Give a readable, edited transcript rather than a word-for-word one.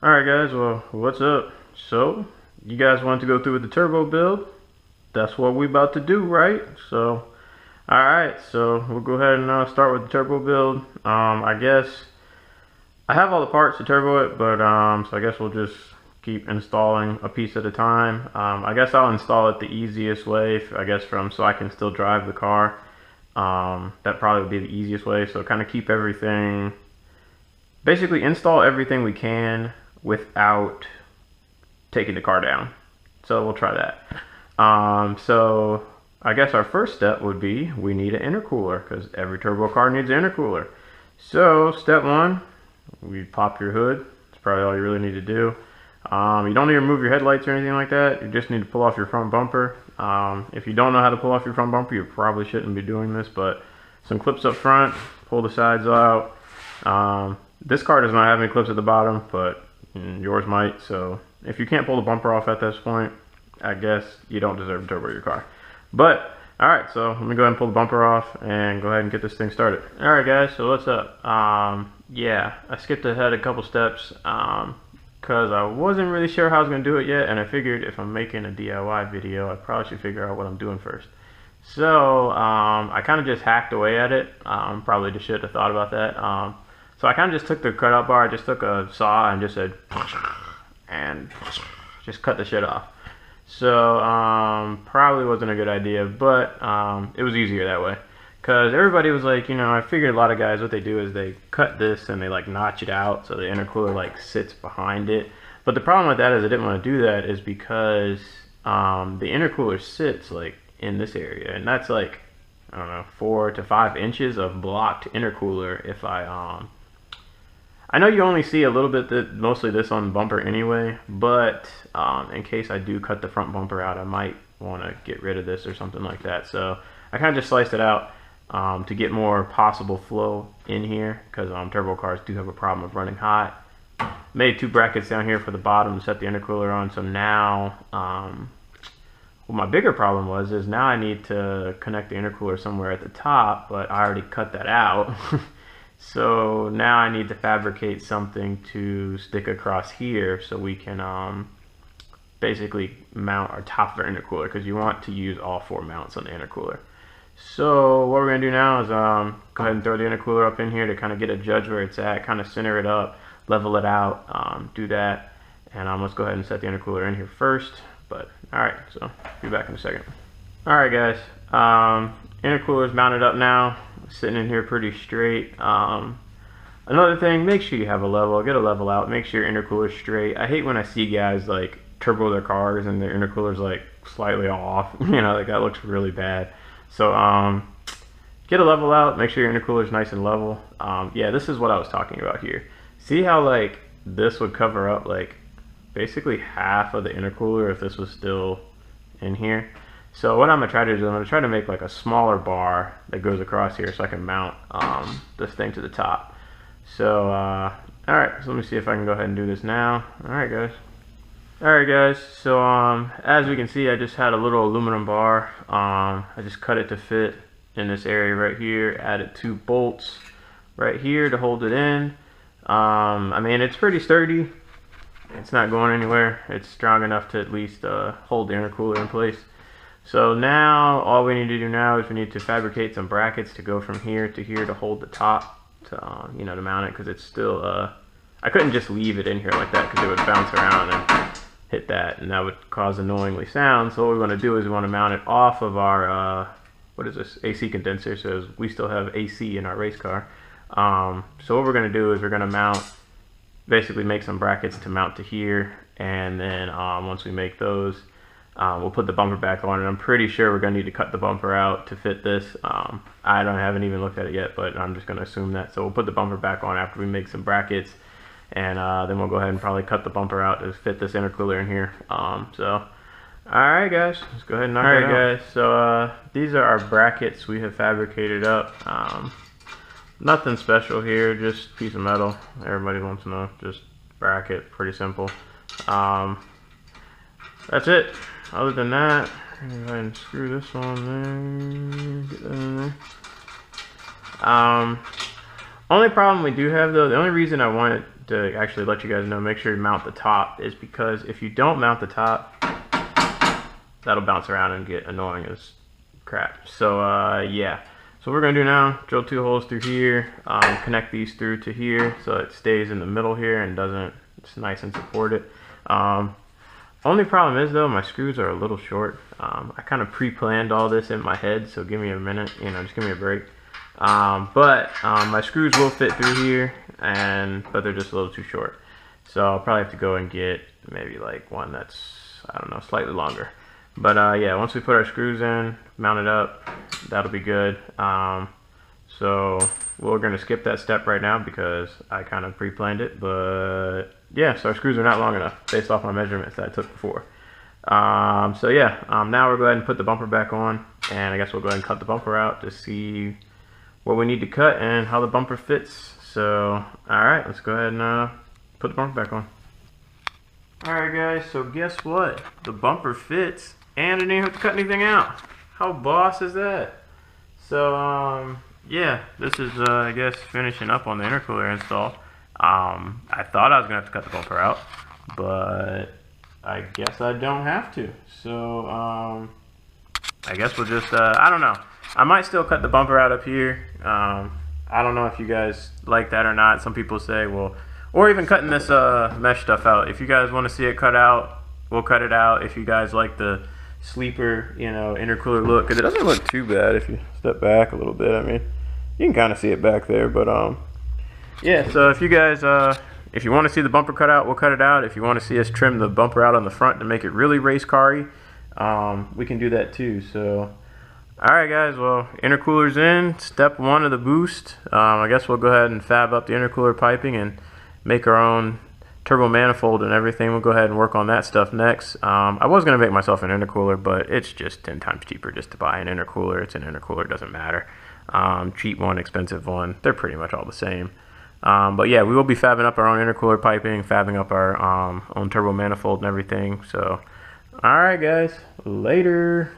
Alright guys, well, what's up? So, you guys want to go through with the turbo build? That's what we about to do, right? So, alright, so we'll go ahead and start with the turbo build. I guess I have all the parts to turbo it, but so I guess we'll just keep installing a piece at a time. I guess I'll install it the easiest way, so I can still drive the car. That probably would be the easiest way, so kind of keep everything, basically install everything we can without taking the car down. So we'll try that. So I guess our first step would be we need an intercooler, because every turbo car needs an intercooler. So step one, we pop your hood. That's probably all you really need to do. You don't need to remove your headlights or anything like that. You just need to pull off your front bumper. If you don't know how to pull off your front bumper, you probably shouldn't be doing this, but some clips up front, pull the sides out. This car does not have any clips at the bottom, but yours might. So if you can't pull the bumper off at this point, I guess you don't deserve to turbo your car. But all right, so let me go ahead and pull the bumper off and go ahead and get this thing started. All right guys, so what's up? Yeah, I skipped ahead a couple steps because I wasn't really sure how I was gonna do it yet, and I figured if I'm making a DIY video, I probably should figure out what I'm doing first. So I kind of just hacked away at it. Probably just should have thought about that. So I kind of just took the cutout bar, I just took a saw and just said, and just cut the shit off. So probably wasn't a good idea, but it was easier that way. Because everybody was like, you know, I figured a lot of guys, what they do is they cut this and they like notch it out so the intercooler like sits behind it. But the problem with that is I didn't want to do that is because the intercooler sits like in this area, and that's like, I don't know, 4 to 5 inches of blocked intercooler. If I know you only see a little bit, mostly this on the bumper anyway, but in case I do cut the front bumper out, I might want to get rid of this or something like that. So I kind of just sliced it out to get more possible flow in here, because turbo cars do have a problem of running hot. Made 2 brackets down here for the bottom to set the intercooler on. So now, what my bigger problem is now I need to connect the intercooler somewhere at the top, but I already cut that out. So now I need to fabricate something to stick across here so we can basically mount our top of our intercooler, because you want to use all 4 mounts on the intercooler. So what we're going to do now is go ahead and throw the intercooler up in here to kind of get a judge where it's at, kind of center it up, level it out, do that. And let's go ahead and set the intercooler in here first. But alright, so be back in a second. Alright guys, intercooler is mounted up now, sitting in here pretty straight. Another thing, make sure you have a level, get a level out, make sure your intercooler is straight. I hate when I see guys like turbo their cars and their intercooler's like slightly off, you know, like that looks really bad. So get a level out, make sure your intercooler is nice and level. Yeah, this is what I was talking about here. See how like this would cover up like basically half of the intercooler if this was still in here. So what I'm gonna try to do is I'm gonna try to make like a smaller bar that goes across here so I can mount this thing to the top. So alright, so let me see if I can go ahead and do this now. Alright guys, so as we can see, I just had a little aluminum bar. I just cut it to fit in this area right here, added 2 bolts right here to hold it in. I mean, it's pretty sturdy, it's not going anywhere, it's strong enough to at least hold the intercooler in place. So now all we need to do now is we need to fabricate some brackets to go from here to here to hold the top to you know, to mount it, because it's still I couldn't just leave it in here like that because it would bounce around and hit that, and that would cause annoyingly sound. So what we want to do is we want to mount it off of our what is this, AC condenser, so we still have AC in our race car. So what we're going to do is we're going to mount, basically make some brackets to mount to here, and then once we make those, we'll put the bumper back on, and I'm pretty sure we're going to need to cut the bumper out to fit this. I haven't even looked at it yet, but I'm just going to assume that. So we'll put the bumper back on after we make some brackets, and then we'll go ahead and probably cut the bumper out to fit this intercooler in here. So alright guys, let's go ahead and knock it out. Alright guys, so these are our brackets we have fabricated up. Nothing special here, just a piece of metal. Everybody wants to know, just bracket, pretty simple. That's it. Other than that, go ahead and screw this on there, get that in there. Only problem we do have though, the only reason I wanted to actually let you guys know, make sure you mount the top, is because if you don't mount the top, that'll bounce around and get annoying as crap. So yeah, so what we're gonna do now, drill 2 holes through here, connect these through to here so it stays in the middle here and doesn't, it's nice and supported. Only problem is though, my screws are a little short. I kind of pre-planned all this in my head, so give me a minute, you know, just give me a break. But my screws will fit through here, but they're just a little too short. So I'll probably have to go and get maybe like one that's, I don't know, slightly longer. But yeah, once we put our screws in, mount it up, that'll be good. So we're gonna skip that step right now because I kind of pre-planned it, but yeah, so our screws are not long enough based off my measurements that I took before. So yeah, now we'll go ahead and put the bumper back on, and I guess we'll go ahead and cut the bumper out to see what we need to cut and how the bumper fits. So alright, let's go ahead and put the bumper back on. Alright guys, so guess what? The bumper fits and I didn't have to cut anything out. How boss is that? So yeah, this is I guess finishing up on the intercooler install. I thought I was gonna have to cut the bumper out, but I guess I don't have to. So I guess we'll just I don't know, I might still cut the bumper out up here. I don't know if you guys like that or not. Some people say, well, or even cutting this mesh stuff out. If you guys want to see it cut out, we'll cut it out. If you guys like the sleeper, you know, intercooler look, because it doesn't look too bad if you step back a little bit. I mean, you can kind of see it back there, but yeah, so if you guys if you want to see the bumper cut out, we'll cut it out. If you want to see us trim the bumper out on the front to make it really race car-y, we can do that too. So alright guys, well, intercooler's in, step 1 of the boost. I guess we'll go ahead and fab up the intercooler piping and make our own turbo manifold and everything. We'll go ahead and work on that stuff next. I was going to make myself an intercooler, but it's just 10 times cheaper just to buy an intercooler. It's an intercooler, doesn't matter. Cheap one, expensive one, they're pretty much all the same. But yeah, we will be fabbing up our own intercooler piping, fabbing up our own turbo manifold and everything. So alright guys, later.